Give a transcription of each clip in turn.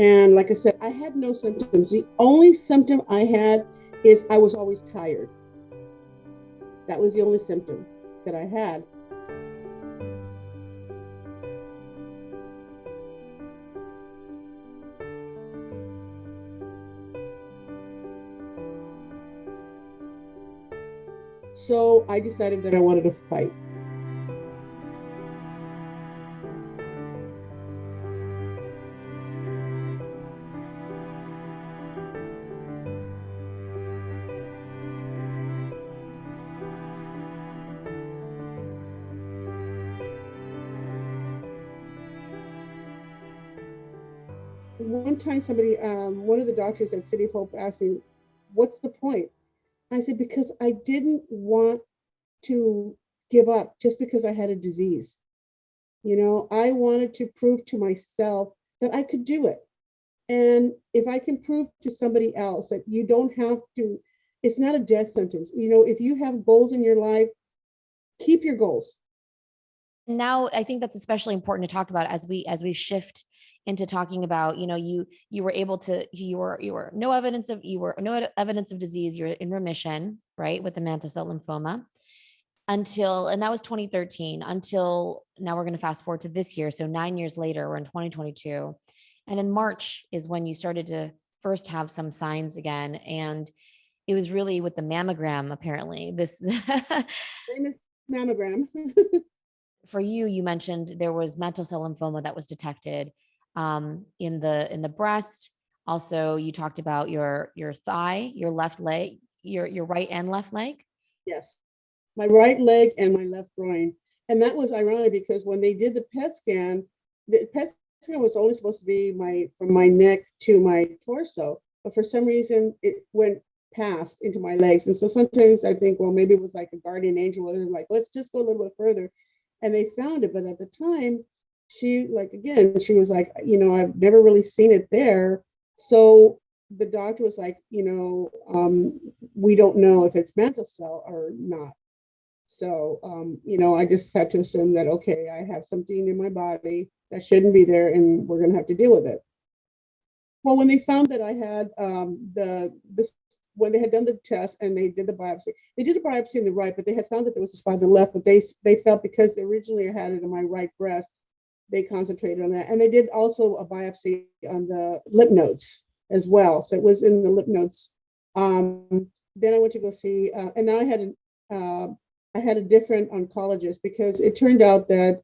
And like I said, I had no symptoms. The only symptom I had is I was always tired. That was the only symptom that I had. So I decided that I wanted to fight. One time somebody, one of the doctors at City of Hope asked me, what's the point? I said, because I didn't want to give up just because I had a disease. I wanted to prove to myself that I could do it. And if I can prove to somebody else that you don't have to, it's not a death sentence. If you have goals in your life, keep your goals. Now I think that's especially important to talk about as we shift into talking about, you were able to, you were no evidence of disease, you're in remission, right, with the mantle cell lymphoma, and that was 2013, until now. We're going to fast forward to this year, so 9 years later, we're in 2022, and in March is when you started to first have some signs again. And it was really with the mammogram, apparently. This Famous mammogram. For you mentioned there was mantle cell lymphoma that was detected, in the breast. Also, you talked about your thigh, your left leg, your right and left leg. Yes, my right leg and my left groin. And that was ironic because when they did the PET scan was only supposed to be from my neck to my torso, but for some reason it went past into my legs. And so sometimes I think, well, maybe it was like a guardian angel, and like, let's just go a little bit further. And they found it. But at the time, she was like, I've never really seen it there. So the doctor was like, we don't know if it's mantle cell or not. So, I just had to assume that, okay, I have something in my body that shouldn't be there and we're going to have to deal with it. Well, when they found that I had when they had done the test and they did a biopsy in the right, but they had found that there was a spot in the left, but they felt because originally I had it in my right breast, they concentrated on that. And they did also a biopsy on the lymph nodes as well. So it was in the lymph nodes. Then I went to go see, and now I had a different oncologist because it turned out that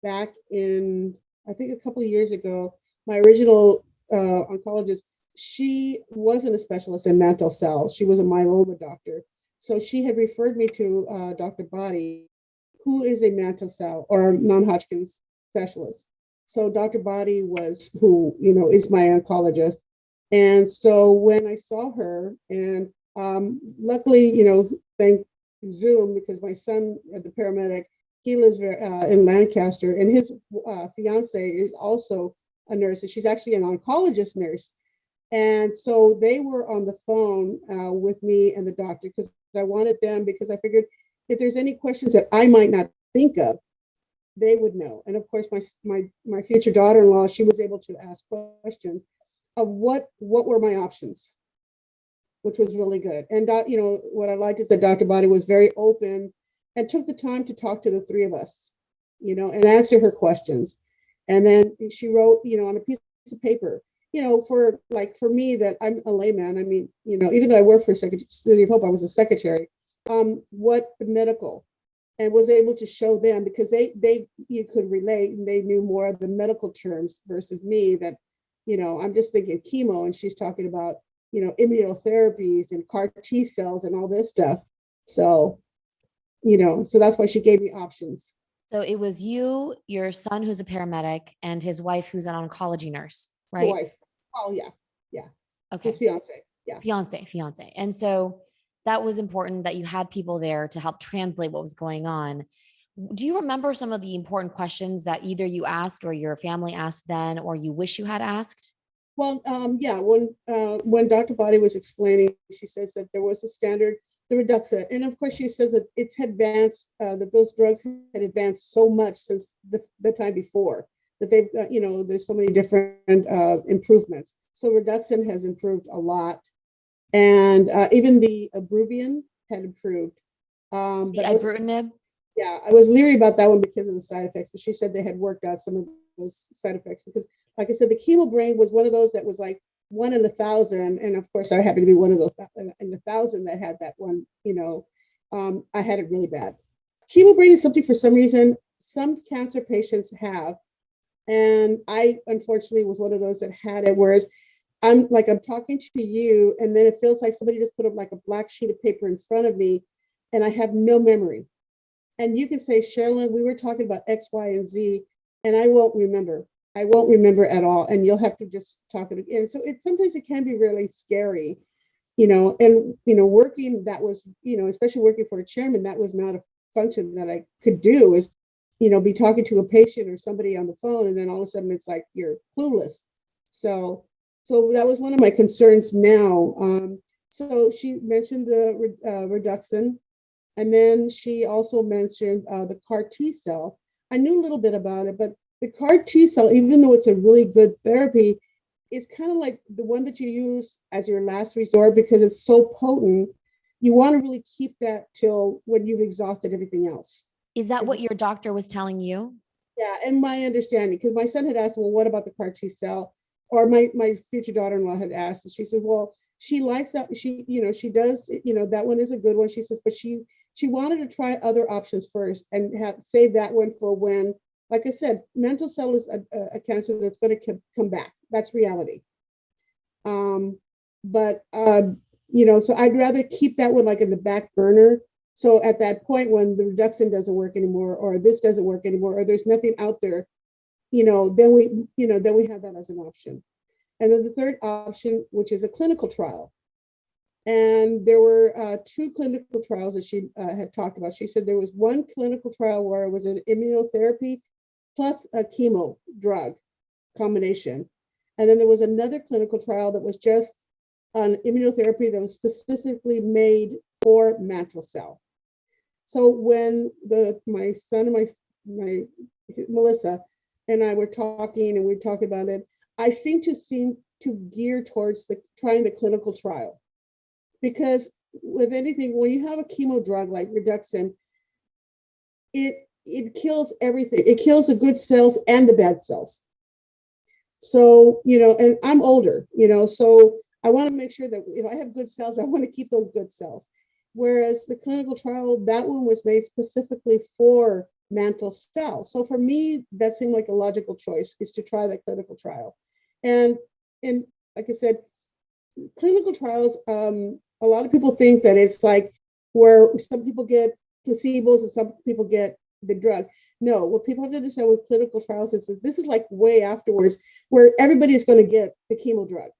back in, I think a couple of years ago, my original oncologist, she wasn't a specialist in mantle cell. She was a myeloma doctor. So she had referred me to Dr. Body, who is a mantle cell or non-Hodgkin's specialist. So Dr. Body was who, is my oncologist. And so when I saw her, and luckily, thank Zoom, because my son, the paramedic, he lives in Lancaster, and his fiance is also a nurse, and she's actually an oncologist nurse. And so they were on the phone with me and the doctor because I wanted them, because I figured if there's any questions that I might not think of, they would know. And of course, my future daughter-in-law, she was able to ask questions of what were my options, which was really good. And what I liked is that Dr. Body was very open and took the time to talk to the three of us, and answer her questions. And then she wrote, on a piece of paper, for me, that I'm a layman. I mean, even though I worked for City of Hope, I was a secretary. What the medical, and was able to show them, because they you could relate, and they knew more of the medical terms versus me. That I'm just thinking chemo, and she's talking about immunotherapies and CAR T cells and all this stuff. So so that's why she gave me options. So it was you, your son, who's a paramedic, and his wife, who's an oncology nurse, The right? wife. Oh yeah, yeah. His Okay. fiance. Yeah. Fiance. And so that was important that you had people there to help translate what was going on. Do you remember some of the important questions that either you asked or your family asked then, or you wish you had asked? Well, yeah. When Dr. Body was explaining, she says that there was a standard, the Reduxa, and of course she says that it's advanced, that those drugs had advanced so much since the time before. that they've got, there's so many different improvements. So Reduxin has improved a lot. And even the Ibruvian had improved. The But ibrutinib. I was leery about that one because of the side effects, but she said they had worked out some of those side effects because, like I said, the chemo brain was one of those that was like 1 in 1,000. And of course, I happened to be one of those in 1,000 that had that one, I had it really bad. Chemo brain is something for some reason some cancer patients have. And I unfortunately was one of those that had it, whereas I'm talking to you, and then it feels like somebody just put up like a black sheet of paper in front of me, and I have no memory. And you can say, Cherylinn, we were talking about X, Y, and Z, and I won't remember. I won't remember at all, and you'll have to just talk it again. So sometimes it can be really scary, and working, that was, especially working for a chairman, that was not a function that I could do, is be talking to a patient or somebody on the phone, and then all of a sudden it's like you're clueless. So that was one of my concerns now. So she mentioned the Reduxin, and then she also mentioned the CAR T cell. I knew a little bit about it, but the CAR T cell, even though it's a really good therapy, it's kind of like the one that you use as your last resort because it's so potent. You want to really keep that till when you've exhausted everything else. Is that what your doctor was telling you? Yeah, and my understanding, because my son had asked, well, what about the CAR T cell? Or my future daughter-in-law had asked, and she said, well, she likes that. She does, that one is a good one. She says, but she wanted to try other options first and save that one for when, like I said, mantle cell is a cancer that's going to come back. That's reality. But so I'd rather keep that one like in the back burner. So at that point when the Reduxin doesn't work anymore, or this doesn't work anymore, or there's nothing out there, then we have that as an option. And then the third option, which is a clinical trial. And there were 2 clinical trials that she had talked about. She said there was one clinical trial where it was an immunotherapy plus a chemo drug combination. And then there was another clinical trial that was just an immunotherapy that was specifically made for mantle cell. So when my son and my Melissa and I were talking, and we talked about it, I seem to gear towards trying the clinical trial, because with anything, when you have a chemo drug like Reduxin, it kills everything. It kills the good cells and the bad cells. So, and I'm older, so I want to make sure that if I have good cells, I want to keep those good cells. Whereas the clinical trial, that one was made specifically for mantle cell. So for me, that seemed like a logical choice, is to try that clinical trial. And like I said, clinical trials, a lot of people think that it's like where some people get placebos and some people get the drug. No, what people have to understand with clinical trials is this is like way afterwards, where everybody's going to get the chemo drug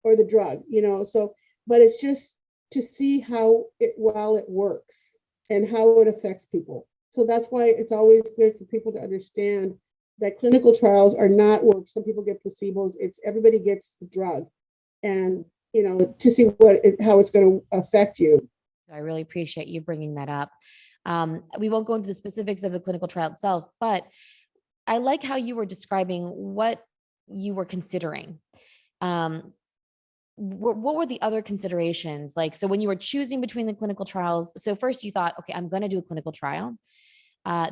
or the drug, so, but it's just to see how well it works and how it affects people. So that's why it's always good for people to understand that clinical trials are not where some people get placebos. It's everybody gets the drug, and to see how it's going to affect you. I really appreciate you bringing that up. We won't go into the specifics of the clinical trial itself, but I like how you were describing what you were considering. What were the other considerations? Like, so when you were choosing between the clinical trials, so first you thought, okay, I'm going to do a clinical trial.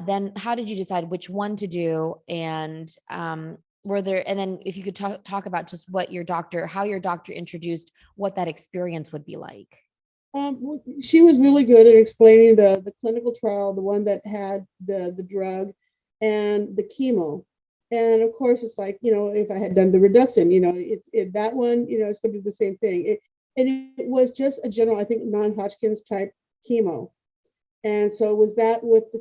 Then how did you decide which one to do? And and then if you could talk about just how your doctor introduced what that experience would be like. She was really good at explaining the clinical trial, the one that had the drug and the chemo. And of course, it's like, if I had done the Reduxin, that one, it's going to do the same thing. And it was just a general, I think, non-Hodgkin's type chemo. And so it was that with the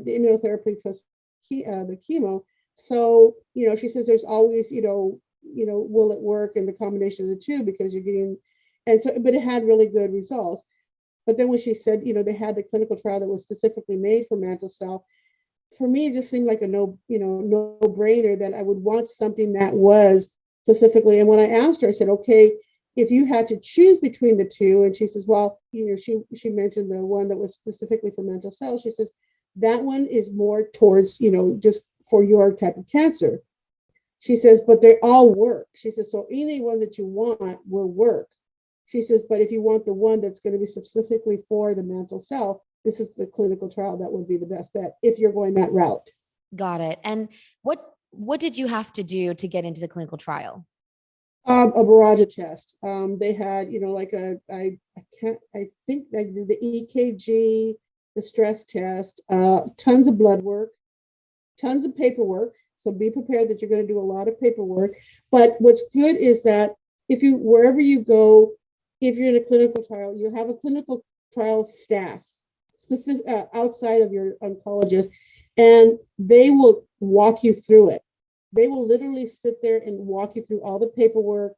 immunotherapy plus the chemo. So, she says there's always, will it work in the combination of the two, because you're getting, and so, but it had really good results. But then when she said, they had the clinical trial that was specifically made for mantle cell, for me, it just seemed like a no brainer that I would want something that was specifically. And when I asked her, I said, okay, if you had to choose between the two, and she says, well, she mentioned the one that was specifically for mantle cell. She says that one is more towards, just for your type of cancer. She says, but they all work. She says, so any one that you want will work. She says, but if you want the one that's going to be specifically for the mantle cell, this is the clinical trial that would be the best bet if you're going that route. Got it. And what did you have to do to get into the clinical trial? A barrage test. They had, like I think they did the EKG, the stress test, tons of blood work, tons of paperwork. So be prepared that you're going to do a lot of paperwork. But what's good is that wherever you go, if you're in a clinical trial, you have a clinical trial staff specific outside of your oncologist, and they will walk you through it. They will literally sit there and walk you through all the paperwork.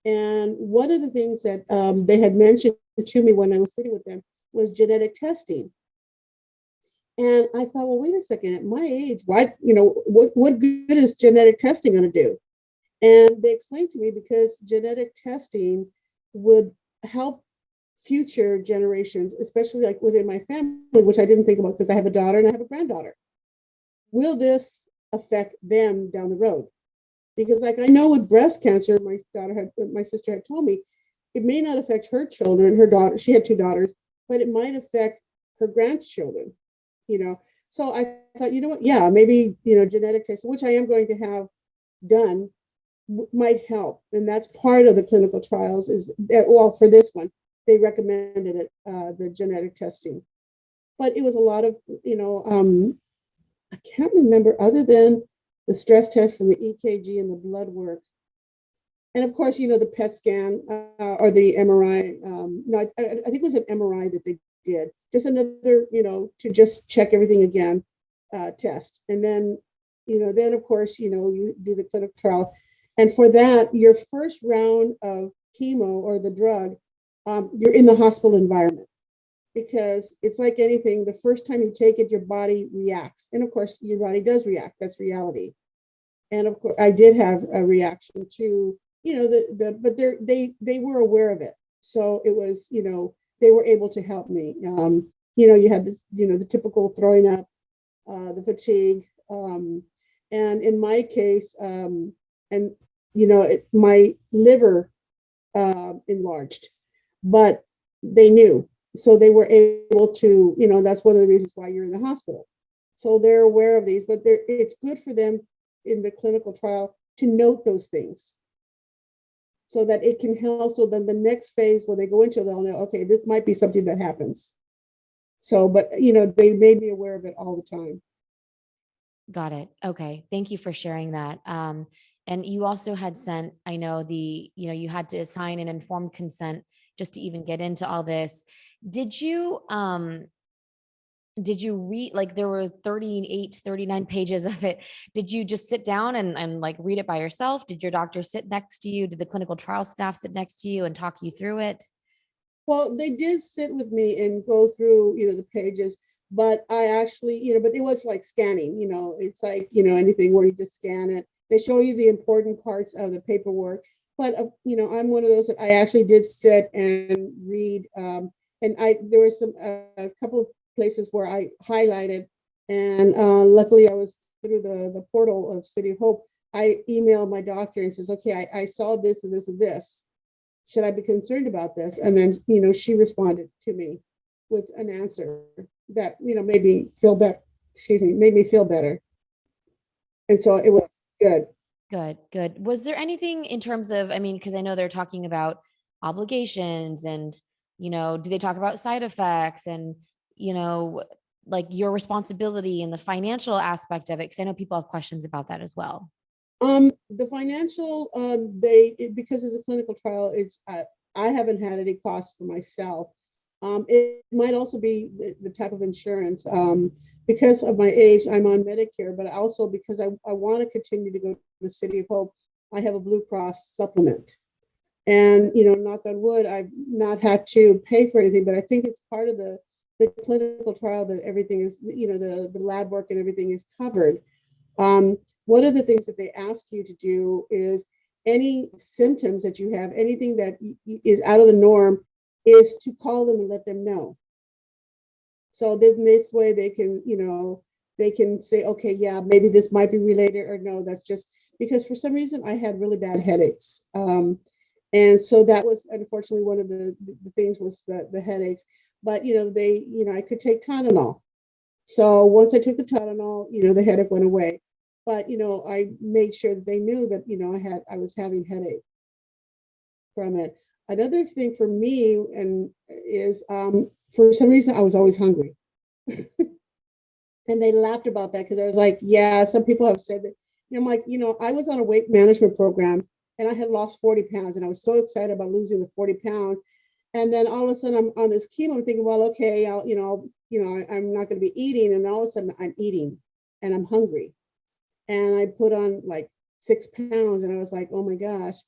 And one of the things that they had mentioned to me when I was sitting with them was genetic testing. And I thought, well, wait a second, at my age, what good is genetic testing going to do? And they explained to me because genetic testing would help future generations, especially like within my family, which I didn't think about because I have a daughter and I have a granddaughter. Will this affect them down the road? Because like I know with breast cancer, my sister had told me, it may not affect her children, her daughter, she had two daughters, but it might affect her grandchildren, So I thought, you know what? Yeah, maybe, genetic testing, which I am going to have done, might help. And that's part of the clinical trials is that, well, for this one, they recommended it, the genetic testing. But it was a lot of, I can't remember other than the stress test and the EKG and the blood work. And of course, the PET scan or the MRI. No, I think it was an MRI that they did. Just another, to just check everything again, test. And then, then of course, you do the clinical trial. And for that, your first round of chemo or the drug, you're in the hospital environment. Because it's like anything, the first time you take it, your body reacts. And of course, your body does react. That's reality. And of course, I did have a reaction to, but they were aware of it. So it was, they were able to help me. You had this, the typical throwing up, the fatigue. And in my case, my liver enlarged, but they knew. So they were able to, that's one of the reasons why you're in the hospital. So they're aware of these, but it's good for them in the clinical trial to note those things so that it can help. So then the next phase, when they go into it, they'll know, okay, this might be something that happens. So, but, they made me aware of it all the time. Got it. Okay. Thank you for sharing that. And you also had sent, I know you had to sign an informed consent just to even get into all this. Did you read, like there were 38, 39 pages of it. Did you just sit down and like read it by yourself? Did your doctor sit next to you? Did the clinical trial staff sit next to you and talk you through it? Well, they did sit with me and go through, the pages, but I actually, but it was like scanning, it's like, anything where you just scan it. They show you the important parts of the paperwork. But, I'm one of those that I actually did sit and read. And there was a couple of places where I highlighted, and luckily I was through the portal of City of Hope. I emailed my doctor and says, okay, I saw this and this and this. Should I be concerned about this? And then, she responded to me with an answer that, made me feel better. Made me feel better. And so it was good. Good. Was there anything in terms of, because I know they're talking about obligations and, do they talk about side effects and, like your responsibility and the financial aspect of it? Because I know people have questions about that as well. The financial, because it's a clinical trial, I haven't had any costs for myself. It might also be the type of insurance. Because of my age, I'm on Medicare, but also because I want to continue to go to the City of Hope, I have a Blue Cross supplement. And, knock on wood, I've not had to pay for anything, but I think it's part of the clinical trial that everything is, the lab work and everything is covered. One of the things that they ask you to do is any symptoms that you have, anything that is out of the norm, is to call them and let them know. So then this way they can, they can say, okay, yeah, maybe this might be related, or no, that's just because for some reason I had really bad headaches. And so that was unfortunately one of the things was the headaches. But I could take Tylenol. So once I took the Tylenol, the headache went away. But I made sure that they knew that I was having headache from it. Another thing for me and is for some reason I was always hungry. And they laughed about that because I was like, yeah, some people have said that. I'm like, I was on a weight management program and I had lost 40 pounds and I was so excited about losing the 40 pounds. And then all of a sudden I'm on this chemo. I'm thinking, well, okay, I'm not going to be eating. And then all of a sudden I'm eating and I'm hungry. And I put on like 6 pounds and I was like, oh my gosh.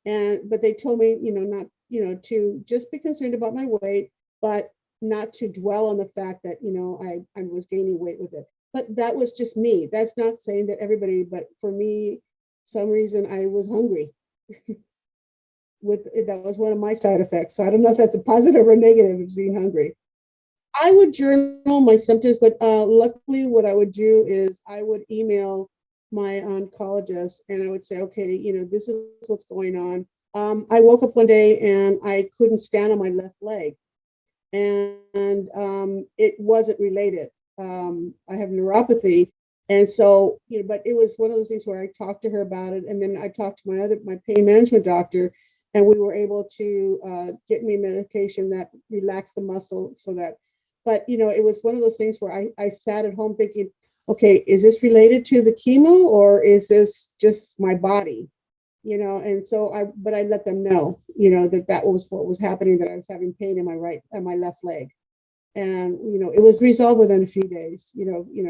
But they told me, not, to just be concerned about my weight, but not to dwell on the fact that, I was gaining weight with it. But that was just me. That's not saying that everybody, but for me, some reason I was hungry. That was one of my side effects. So I don't know if that's a positive or negative of being hungry. I would journal my symptoms, but luckily what I would do is I would email my oncologist and I would say, okay, this is what's going on. I woke up one day and I couldn't stand on my left leg, and it wasn't related. I have neuropathy, and so but it was one of those things where I talked to her about it, and then I talked to my pain management doctor, and we were able to get me medication that relaxed the muscle so that. But it was one of those things where I sat at home thinking, okay, is this related to the chemo or is this just my body? And so but I let them know, that was what was happening, that I was having pain in my left leg. And, it was resolved within a few days,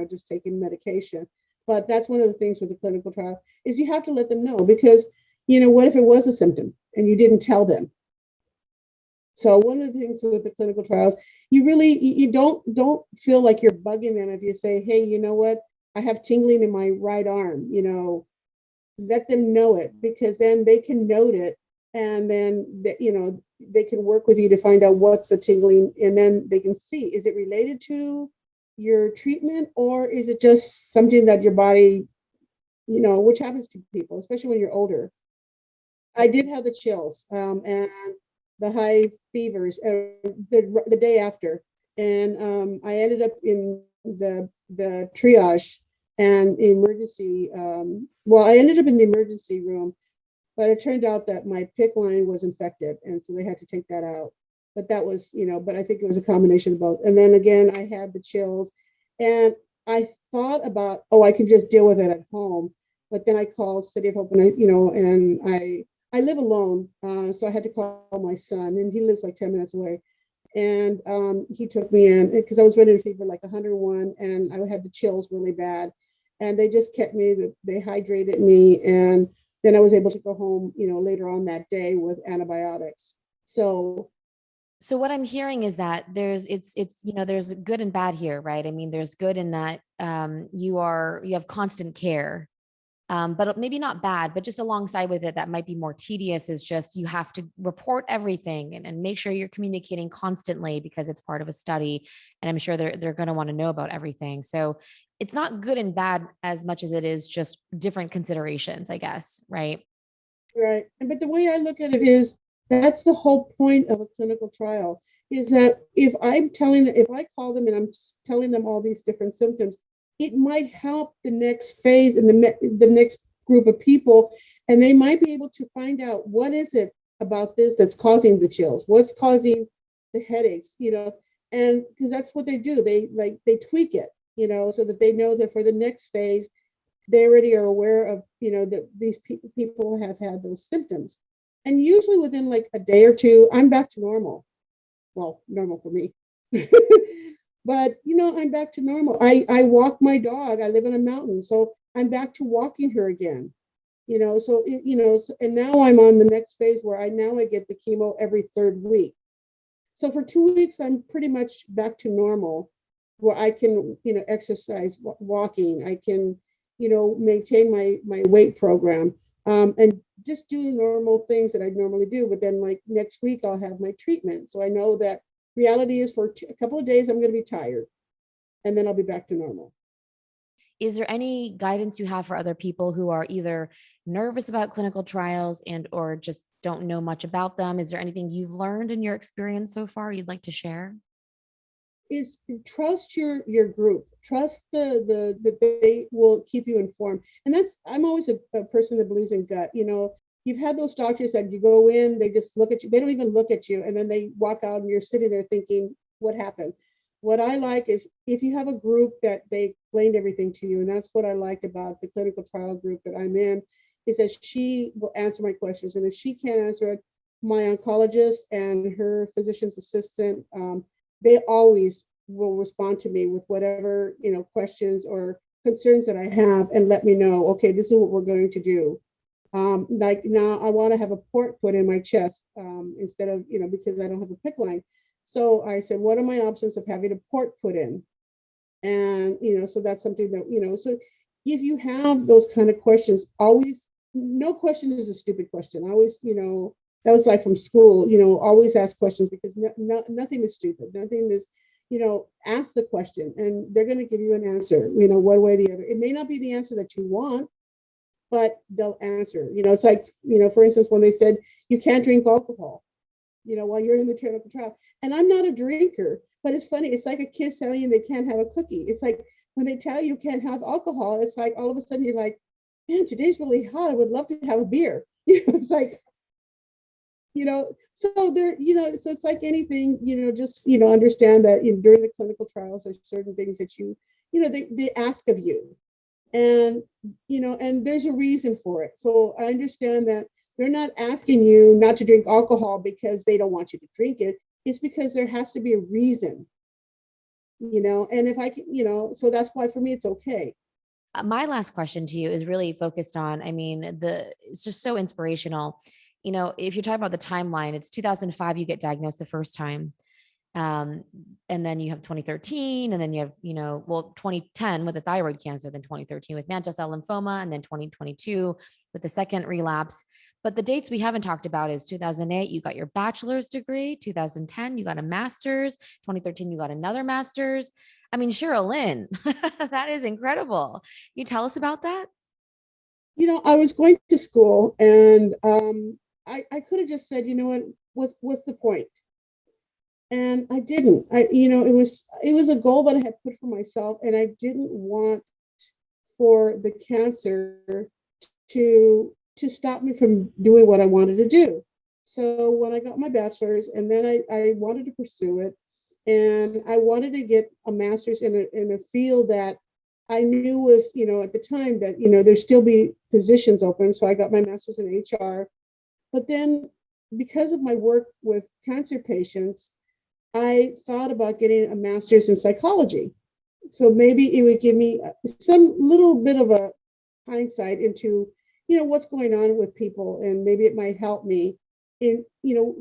just taking medication. But that's one of the things with the clinical trial is you have to let them know because, what if it was a symptom and you didn't tell them? So one of the things with the clinical trials, you don't feel like you're bugging them if you say, hey, you know what? I have tingling in my right arm, let them know it because then they can note it and then they can work with you to find out what's the tingling and then they can see, is it related to your treatment or is it just something that your body, which happens to people, especially when you're older. I did have the chills and the high fevers the day after. And I ended up in the triage and emergency. Well, I ended up in the emergency room, but it turned out that my PICC line was infected. And so they had to take that out. But that was, but I think it was a combination of both. And then again, I had the chills and I thought about, oh, I can just deal with it at home. But then I called City of Hope and I live alone. So I had to call my son and he lives like 10 minutes away. And he took me in because I was running a fever like 101 and I had the chills really bad. And they just kept me, they hydrated me. And then I was able to go home, later on that day with antibiotics. So what I'm hearing is that there's good and bad here, right? I mean, there's good in that you have constant care. But maybe not bad, but just alongside with it, that might be more tedious is just you have to report everything and make sure you're communicating constantly because it's part of a study. And I'm sure they're going to want to know about everything. So it's not good and bad as much as it is just different considerations, I guess. Right. right. But the way I look at it is that's the whole point of a clinical trial is that if I call them and I'm telling them all these different symptoms, it might help the next phase and the next group of people. And they might be able to find out what is it about this that's causing the chills, what's causing the headaches, and because that's what they do. They tweak it, so that they know that for the next phase, they already are aware of, that these people have had those symptoms. And usually within like a day or two, I'm back to normal. Well, normal for me. But I'm back to normal. I walk my dog. I live in a mountain, so I'm back to walking her again. And now I'm on the next phase where I get the chemo every third week. So for 2 weeks, I'm pretty much back to normal, where I can exercise, walking. I can maintain my weight program, and just do normal things that I normally do. But then like next week, I'll have my treatment, so I know that reality is for a couple of days I'm going to be tired and then I'll be back to normal. is there any guidance you have for other people who are either nervous about clinical trials and or just don't know much about them? Is there anything you've learned in your experience so far you'd like to share? Is trust your group, trust the that they will keep you informed. And that's, I'm always a person that believes in gut. You've had those doctors that you go in, they just look at you, they don't even look at you, and then they walk out and you're sitting there thinking, what happened? What I like is if you have a group that they explained everything to you, and that's what I like about the clinical trial group that I'm in, is that she will answer my questions. And if she can't answer it, my oncologist and her physician's assistant, they always will respond to me with whatever, questions or concerns that I have, and let me know, okay, this is what we're going to do. Like now I want to have a port put in my chest, instead of, because I don't have a PICC line. So I said, what are my options of having a port put in? And, so that's something that, so if you have those kind of questions, always, no question is a stupid question. I always, that was like from school, always ask questions, because nothing is stupid. Nothing is, ask the question and they're going to give you an answer, one way or the other. It may not be the answer that you want, but they'll answer. It's like, for instance, when they said you can't drink alcohol, while you're in the clinical trial. And I'm not a drinker, but it's funny. It's like a kid telling you they can't have a cookie. It's like when they tell you can't have alcohol, it's like all of a sudden you're like, man, today's really hot. I would love to have a beer. It's like, so there, so it's like anything, just, understand that during the clinical trials, there's certain things that they ask of you. And, and there's a reason for it. So I understand that they're not asking you not to drink alcohol because they don't want you to drink it. It's because there has to be a reason, and if I can, so that's why for me, it's okay. My last question to you is really focused on, I mean, it's just so inspirational. If you're talking about the timeline, it's 2005, you get diagnosed the first time. Um, and then you have 2013, and then you have, 2010 with the thyroid cancer, then 2013 with mantle cell lymphoma, and then 2022 with the second relapse. But the dates we haven't talked about is 2008, you got your bachelor's degree, 2010, you got a master's, 2013, you got another master's. I mean, Cherylinn, that is incredible. You tell us about that? I was going to school, and I could have just said, what's the point? And I didn't. It was a goal that I had put for myself, and I didn't want for the cancer to stop me from doing what I wanted to do. So when I got my bachelor's, and then I wanted to pursue it, and I wanted to get a master's in a field that I knew was, at the time that, there'd still be positions open. So I got my master's in HR. But then because of my work with cancer patients, I thought about getting a master's in psychology. So maybe it would give me some little bit of a hindsight into, what's going on with people, and maybe it might help me in,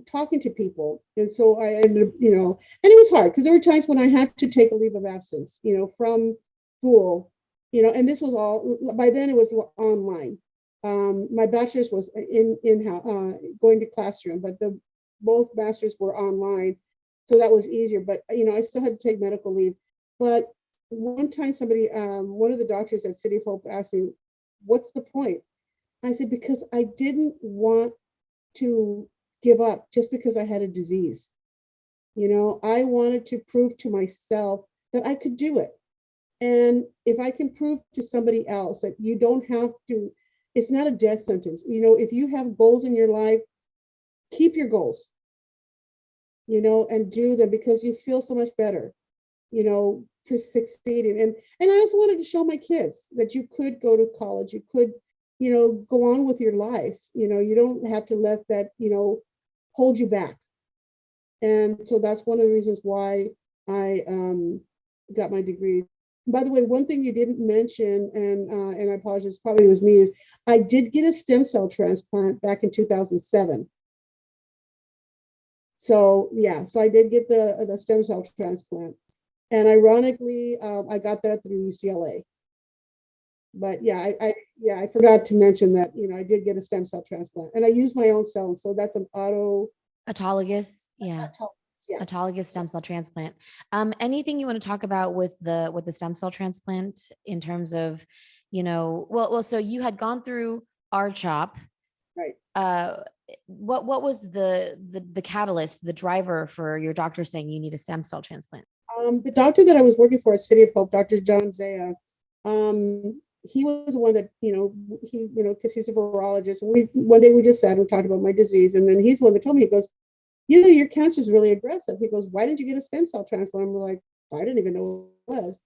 talking to people. And so I ended up, and it was hard because there were times when I had to take a leave of absence, from school, and this was all, by then it was online. My bachelor's was in going to classroom, but both masters were online. So that was easier, but I still had to take medical leave. But one time somebody, one of the doctors at City of Hope asked me, what's the point? I said, because I didn't want to give up just because I had a disease. I wanted to prove to myself that I could do it. And if I can prove to somebody else that you don't have to, it's not a death sentence. If you have goals in your life, keep your goals, and do them, because you feel so much better, for succeeding. And I also wanted to show my kids that you could go to college, you could, go on with your life. You don't have to let that, hold you back. And so that's one of the reasons why I got my degree. By the way, one thing you didn't mention, and I apologize, probably was me, is I did get a stem cell transplant back in 2007. So yeah, so I did get the stem cell transplant, and ironically, I got that through UCLA. But yeah, I forgot to mention that, I did get a stem cell transplant, and I used my own cells, so that's an Autologous. Yeah. Yeah. Autologous stem cell transplant. Anything you want to talk about with the stem cell transplant in terms of, so you had gone through R-CHOP. Right. What was the catalyst, the driver for your doctor saying you need a stem cell transplant? The doctor that I was working for at City of Hope, Dr. John Zaya, he was the one that, because he's a virologist. And one day we just sat and talked about my disease. And then he's the one that told me, he goes, your cancer is really aggressive. He goes, why didn't you get a stem cell transplant? And we're like, I didn't even know what it was.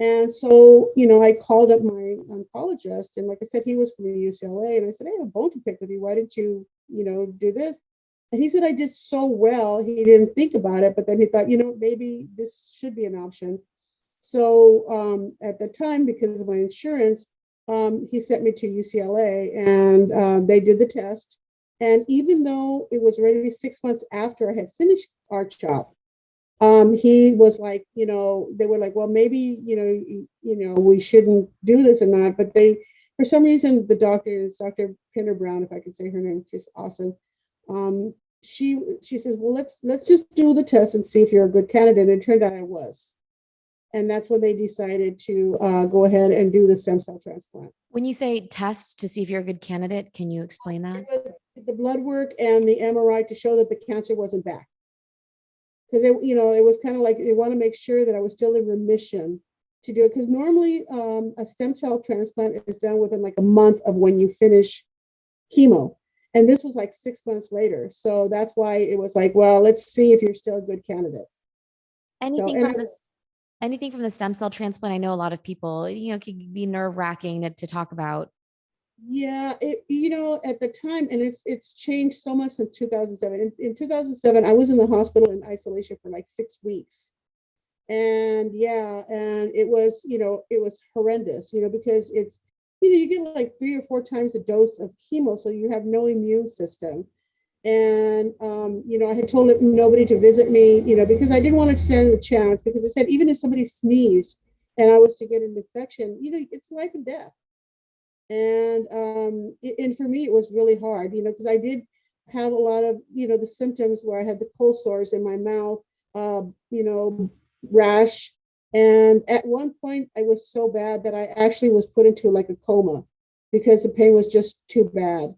And so, I called up my oncologist, and like I said, he was from UCLA. And I said, I have a bone to pick with you. Why didn't you, do this? And he said, I did so well. He didn't think about it, but then he thought, maybe this should be an option. So at the time, because of my insurance, he sent me to UCLA, and they did the test. And even though it was already 6 months after I had finished R-CHOP, he was like, they were like, well, maybe, we shouldn't do this or not. But for some reason, the doctor is Dr. Pinner Brown, if I could say her name, she's awesome. She says, well, let's just do the test and see if you're a good candidate. And it turned out I was. And that's when they decided to go ahead and do the stem cell transplant. When you say test to see if you're a good candidate, can you explain that? The blood work and the MRI to show that the cancer wasn't back. Because it was kind of like they want to make sure that I was still in remission to do it. Because normally a stem cell transplant is done within like a month of when you finish chemo. And this was like 6 months later. So that's why it was like, well, let's see if you're still a good candidate. Anything from the stem cell transplant? I know a lot of people, can be nerve-wracking to talk about. Yeah, at the time, and it's changed so much since 2007. In 2007, I was in the hospital in isolation for like 6 weeks. And it was horrendous, because it's, you get like 3 or 4 times the dose of chemo, so you have no immune system. And, I had told nobody to visit me, because I didn't want to stand the chance, because I said, even if somebody sneezed and I was to get an infection, it's life and death. And for me, it was really hard, because I did have a lot of, the symptoms where I had the cold sores in my mouth, rash. And at one point, I was so bad that I actually was put into like a coma because the pain was just too bad.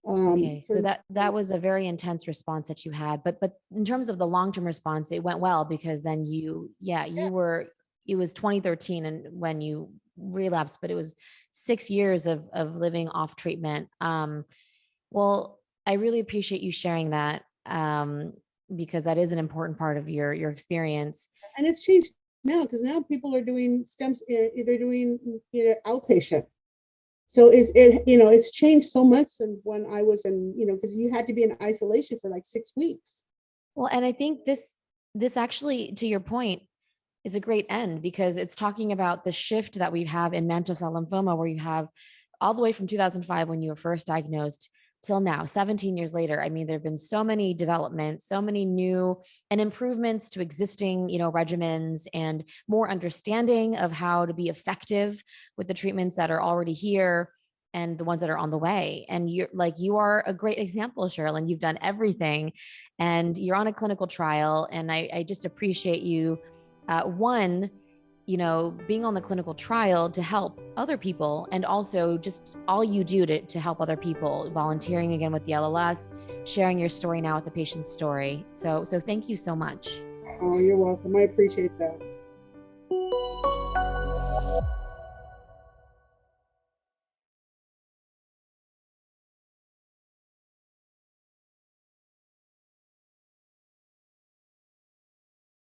Okay, so that was a very intense response that you had, but in terms of the long-term response, it went well, because then it was 2013 and when you relapsed, but it was 6 years of living off treatment. Well, I really appreciate you sharing that, because that is an important part of your experience. And it's changed now, because now people are doing stems, they're doing outpatient. So it's changed so much than when I was in, because you had to be in isolation for like 6 weeks. Well, and I think this actually, to your point, is a great end, because it's talking about the shift that we have in mantle cell lymphoma, where you have all the way from 2005 when you were first diagnosed till now, 17 years later. I mean, there have been so many developments, so many new and improvements to existing, regimens, and more understanding of how to be effective with the treatments that are already here and the ones that are on the way. And you are a great example, Cherylinn. You've done everything, and you're on a clinical trial. And I just appreciate you, being on the clinical trial to help other people, and also just all you do to help other people, volunteering again with the LLS, sharing your story now with the patient's story. So thank you so much. Oh, you're welcome. I appreciate that.